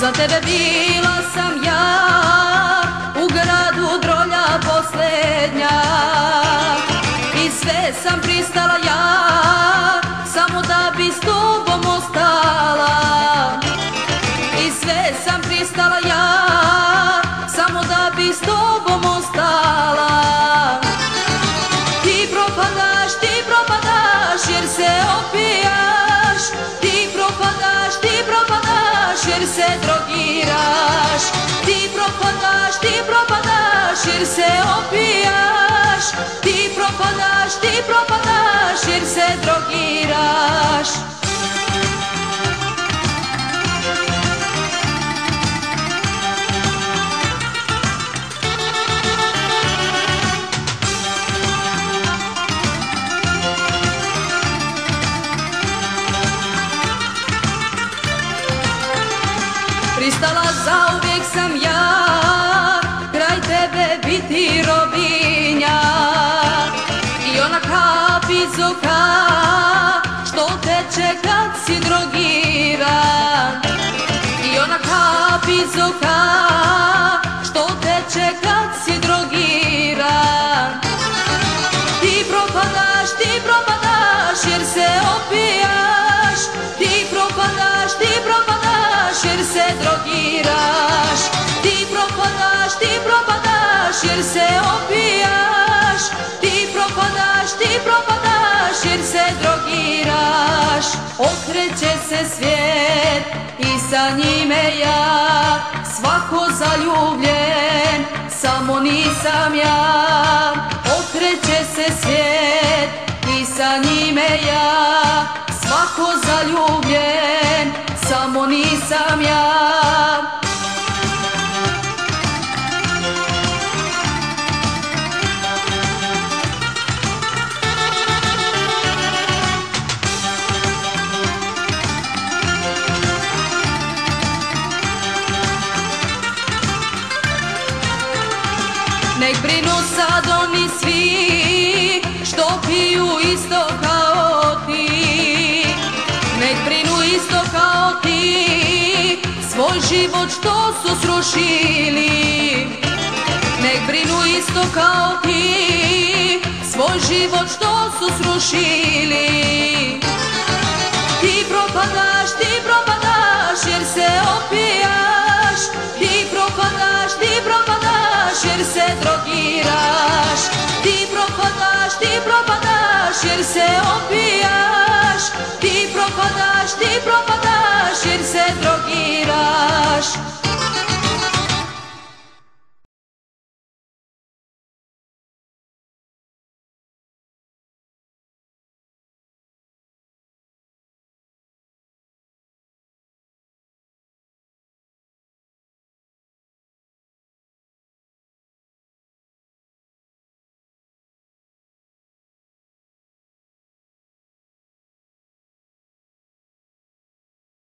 Za tebe bila sam ja, u gradu drolja posljednja. I sve sam pristala ja, samo da bi s tobom ostala. I sve sam pristala ja, samo da bi s tobom ostala. Ti propadaš jer se opijaš. Ti propadaš jer se drogiraš. Ti propadaš jer se opijaš. Ti propadaš jer se drogiraš. Pristala zauvijek sam ja, kraj tebe biti robinja. I ona kap iz oka, što teče kad si drogiran. I ona kap iz oka, što teče kad si drogiran. Ti propadaš jer se opijaš. Ti propadaš jer se drogiraš. Ti propadaš jer se opijaš. Ti propadaš jer se drogiraš. Okreće se svijet i sa njime ja, svako zaljubljen, samo nisam ja. Okreće se svijet i sa njime ja, svako zaljubljen, samo nisam ja. Nek brinu sad oni svi što piju isto kao ti. Nek brinu isto kao ti, svoj život što su srušili. Nek brinu isto kao ti, svoj život što su srušili. Ti propadaš jer se opijaš. Ti propadaš jer se drogiraš. Ti propadaš jer se opijaš. Ti propadaš jer se drogiraš.